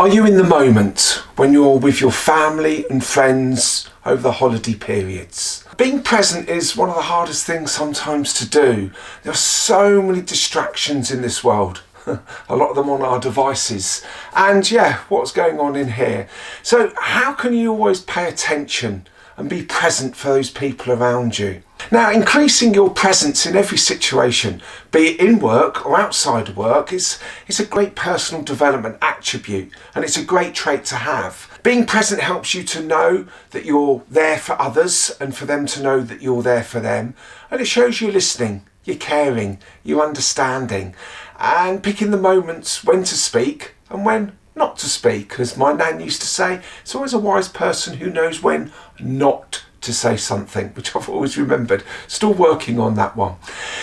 Are you in the moment when you're with your family and friends over the holiday periods? Being present is one of the hardest things sometimes to do. There are so many distractions in this world. A lot of them on our devices. And yeah, what's going on in here? So how can you always pay attention and be present for those people around you? Now, increasing your presence in every situation, be it in work or outside of work, is a great personal development attribute, and it's a great trait to have. Being present helps you to know that you're there for others and for them to know that you're there for them. And it shows you're listening, you're caring, you're understanding, and picking the moments when to speak and when not to speak. As my nan used to say, it's always a wise person who knows when not to say something, which I've always remembered. Still working on that one.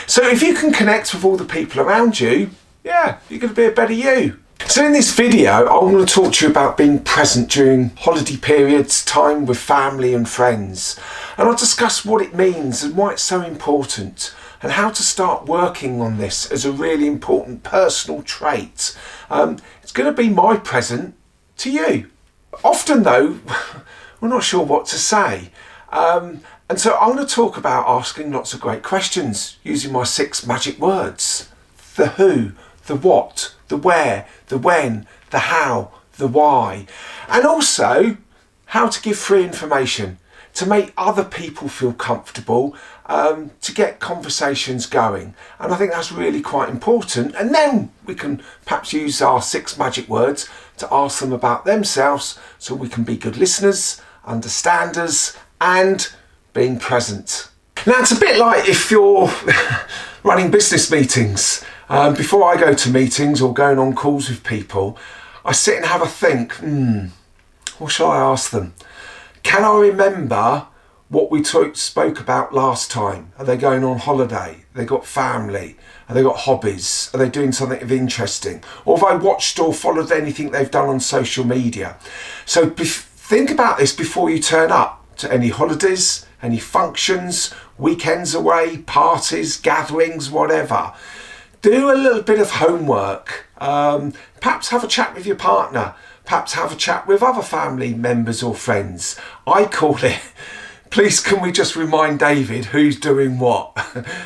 So if you can connect with all the people around you, yeah, you're going to be a better you. So in this video, I'm going to talk to you about being present during holiday periods, time with family and friends. And I'll discuss what it means and why it's so important, and how to start working on this as a really important personal trait. It's going to be my present to you. Often though, we're not sure what to say. And so I'm going to talk about asking lots of great questions using my 6 magic words. The who, the what, the where, the when, the how, the why. And also how to give free information to make other people feel comfortable, to get conversations going. And I think that's really quite important. And then we can perhaps use our 6 magic words to ask them about themselves, so we can be good listeners, understanders, and being present. Now, it's a bit like if you're running business meetings. Before I go to meetings or going on calls with people, I sit and have a think, what shall I ask them? Can I remember what we spoke about last time? Are they going on holiday? Have they got family? Have they got hobbies? Are they doing something of interesting? Or have I watched or followed anything they've done on social media? So think about this before you turn up to any holidays, any functions, weekends away, parties, gatherings, whatever. Do a little bit of homework. Perhaps have a chat with your partner. Perhaps have a chat with other family members or friends. I call it, please can we just remind David who's doing what?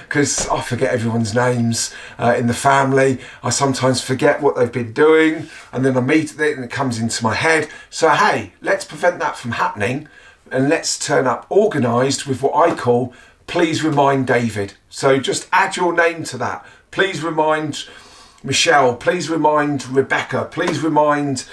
Because I forget everyone's names in the family. I sometimes forget what they've been doing, and then I meet it and it comes into my head. So hey, let's prevent that from happening, and let's turn up organised with what I call, please remind David. So just add your name to that. Please remind Michelle, please remind Rebecca, please remind,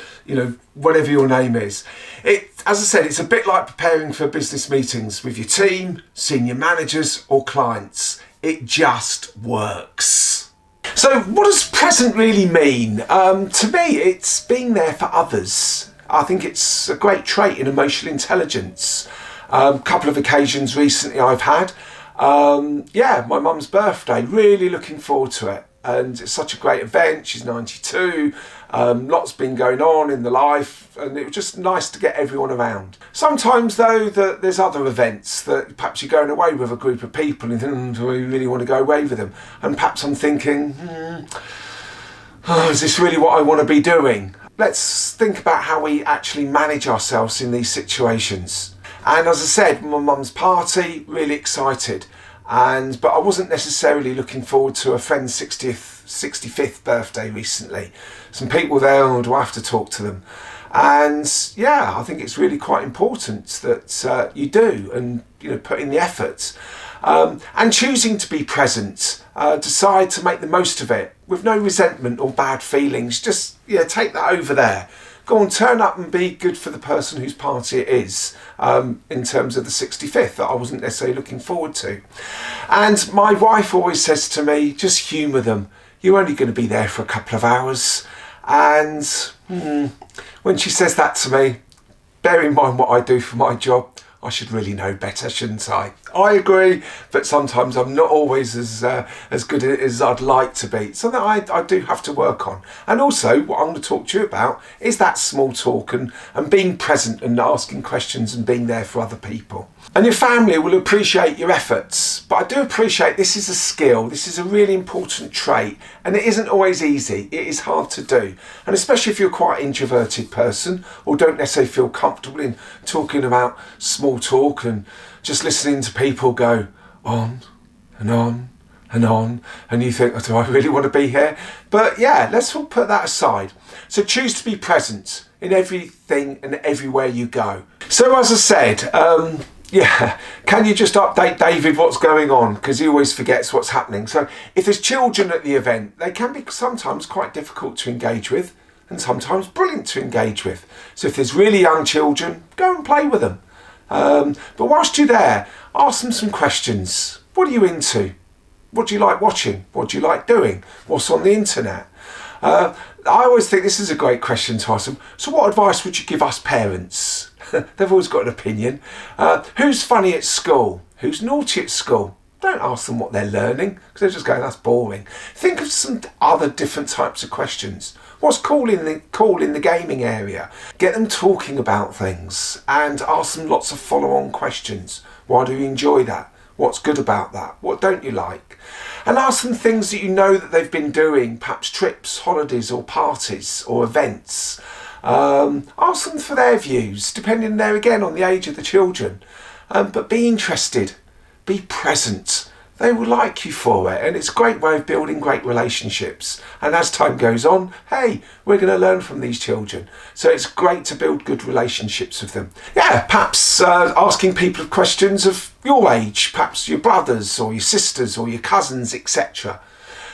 whatever your name is. As I said, it's a bit like preparing for business meetings with your team, senior managers or clients. It just works. So what does present really mean? To me, it's being there for others. I think it's a great trait in emotional intelligence. A couple of occasions recently I've had. My mum's birthday, really looking forward to it. And it's such a great event. She's 92, lots been going on in the life, and it was just nice to get everyone around. Sometimes though, there's other events that perhaps you're going away with a group of people and think, do I really want to go away with them? And perhaps I'm thinking, is this really what I want to be doing? Let's think about how we actually manage ourselves in these situations. And as I said, my mum's party, really excited. But I wasn't necessarily looking forward to a friend's 65th birthday recently. Some people there, do I have to talk to them? And yeah, I think it's really quite important that you do, and put in the effort. And choosing to be present, decide to make the most of it with no resentment or bad feelings. Just take that over there. Go on, turn up and be good for the person whose party it is, in terms of the 65th that I wasn't necessarily looking forward to. And my wife always says to me, just humour them. You're only going to be there for a couple of hours. And when she says that to me, bear in mind what I do for my job, I should really know better, shouldn't I? I agree, but sometimes I'm not always as good as I'd like to be. So that I do have to work on. And also, what I'm going to talk to you about is that small talk and being present and asking questions and being there for other people. And your family will appreciate your efforts. But I do appreciate this is a skill. This is a really important trait. And it isn't always easy. It is hard to do. And especially if you're quite an introverted person or don't necessarily feel comfortable in talking about small talk and just listening to people go on and on and on, and you think, oh, do I really want to be here? But yeah, let's all put that aside. So choose to be present in everything and everywhere you go. So as I said, can you just update David what's going on? Because he always forgets what's happening. So if there's children at the event, they can be sometimes quite difficult to engage with and sometimes brilliant to engage with. So if there's really young children, go and play with them. But whilst you're there, ask them some questions. What are you into? What do you like watching? What do you like doing? What's on the internet? I always think this is a great question to ask them. So what advice would you give us parents? They've always got an opinion. Who's funny at school? Who's naughty at school? Don't ask them what they're learning, because they're just going, that's boring. Think of some other different types of questions. What's cool in the gaming area? Get them talking about things and ask them lots of follow-on questions. Why do you enjoy that? What's good about that? What don't you like? And ask them things that you know that they've been doing, perhaps trips, holidays or parties or events. Ask them for their views, depending there again on the age of the children. But be interested, be present. They will like you for it, and it's a great way of building great relationships. And as time goes on, hey, we're going to learn from these children. So it's great to build good relationships with them. Yeah, perhaps asking people questions of your age, perhaps your brothers or your sisters or your cousins, etc.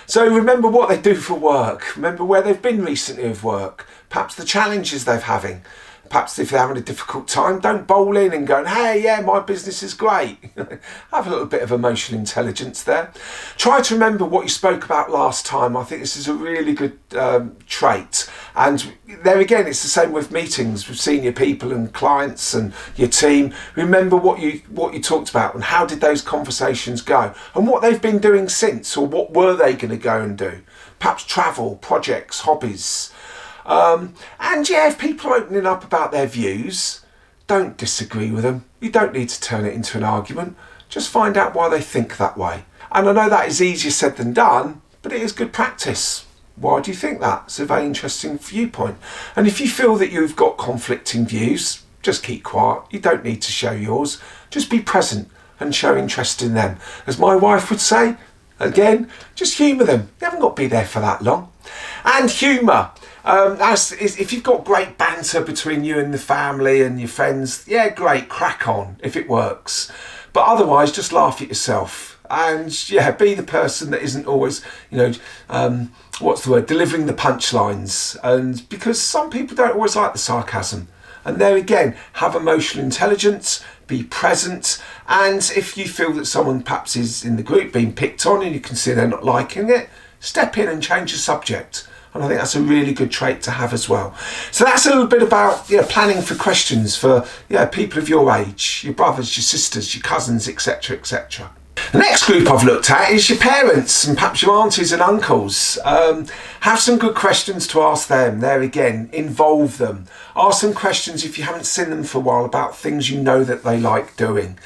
So remember what they do for work. Remember where they've been recently with work. Perhaps the challenges they're having. Perhaps if they're having a difficult time, don't bowl in and go, hey, yeah, my business is great. Have a little bit of emotional intelligence there. Try to remember what you spoke about last time. I think this is a really good trait. And there again, it's the same with meetings with senior people and clients and your team. Remember what you talked about and how did those conversations go and what they've been doing since, or what were they going to go and do. Perhaps travel, projects, hobbies. And yeah, if people are opening up about their views, don't disagree with them. You don't need to turn it into an argument. Just find out why they think that way. And I know that is easier said than done, but it is good practice. Why do you think that? It's a very interesting viewpoint. And if you feel that you've got conflicting views, just keep quiet. You don't need to show yours. Just be present and show interest in them. As my wife would say, again, just humour them. You haven't got to be there for that long. And humour. If you've got great banter between you and the family and your friends, yeah, great, crack on if it works. But otherwise, just laugh at yourself. And yeah, be the person that isn't always, delivering the punchlines. And because some people don't always like the sarcasm. And there again, have emotional intelligence, be present. And if you feel that someone perhaps is in the group being picked on and you can see they're not liking it, step in and change the subject. And I think that's a really good trait to have as well. So that's a little bit about planning for questions for people of your age, your brothers, your sisters, your cousins, etc., etc. The next group I've looked at is your parents and perhaps your aunties and uncles. Have some good questions to ask them. There again, involve them. Ask them questions if you haven't seen them for a while about things you know that they like doing.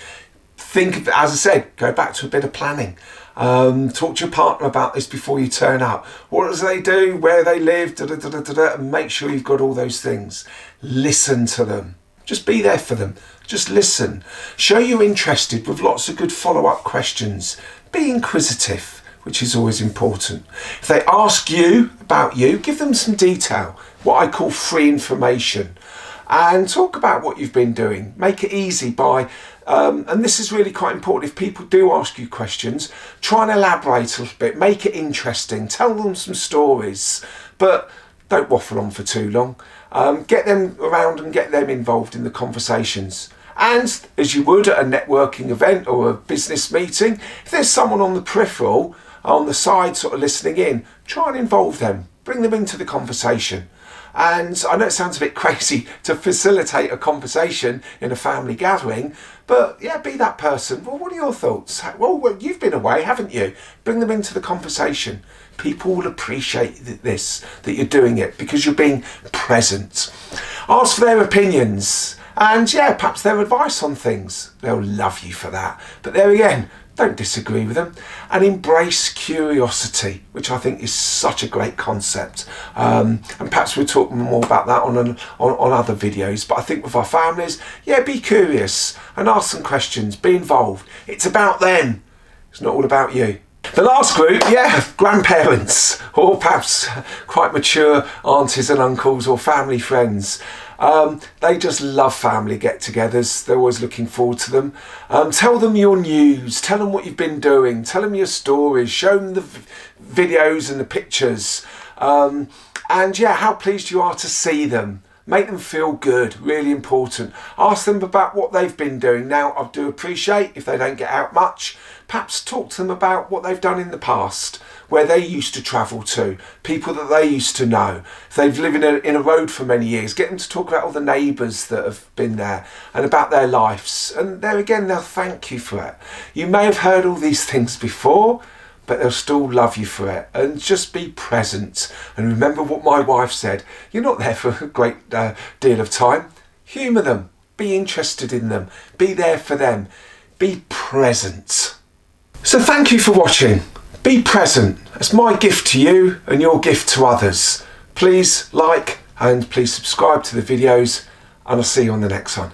Think of, as I said, go back to a bit of planning. Talk to your partner about this before you turn up. What do they do? Where they live? And make sure you've got all those things. Listen to them. Just be there for them. Just listen. Show you're interested with lots of good follow-up questions. Be inquisitive, which is always important. If they ask you about you, give them some detail, what I call free information. And talk about what you've been doing. Make it easy by, and this is really quite important, if people do ask you questions, try and elaborate a little bit, make it interesting, tell them some stories, but don't waffle on for too long. Get them around and get them involved in the conversations. And as you would at a networking event or a business meeting, if there's someone on the peripheral, on the side sort of listening in, try and involve them, bring them into the conversation. And I know it sounds a bit crazy to facilitate a conversation in a family gathering, but yeah, be that person. Well, what are your thoughts? Well, you've been away, haven't you? Bring them into the conversation. People will appreciate this, that you're doing it, because you're being present. Ask for their opinions and yeah, perhaps their advice on things. They'll love you for that. But there again, don't disagree with them, and embrace curiosity, which I think is such a great concept. And perhaps we'll talk more about that on other videos. But I think with our families, yeah, be curious and ask some questions, be involved. It's about them. It's not all about you. The last group, yeah, grandparents, or perhaps quite mature aunties and uncles or family friends. They just love family get-togethers. They're always looking forward to them. Tell them your news, tell them what you've been doing, tell them your stories, show them the videos and the pictures. And yeah, how pleased you are to see them. Make them feel good, really important. Ask them about what they've been doing. Now, I do appreciate if they don't get out much, perhaps talk to them about what they've done in the past, where they used to travel to, people that they used to know. If they've lived in a road for many years, get them to talk about all the neighbours that have been there and about their lives. And there again, they'll thank you for it. You may have heard all these things before, but they'll still love you for it. And just be present. And remember what my wife said, you're not there for a great deal of time. Humour them, be interested in them, be there for them, be present. So thank you for watching. Be present. That's my gift to you and your gift to others. Please like and please subscribe to the videos, and I'll see you on the next one.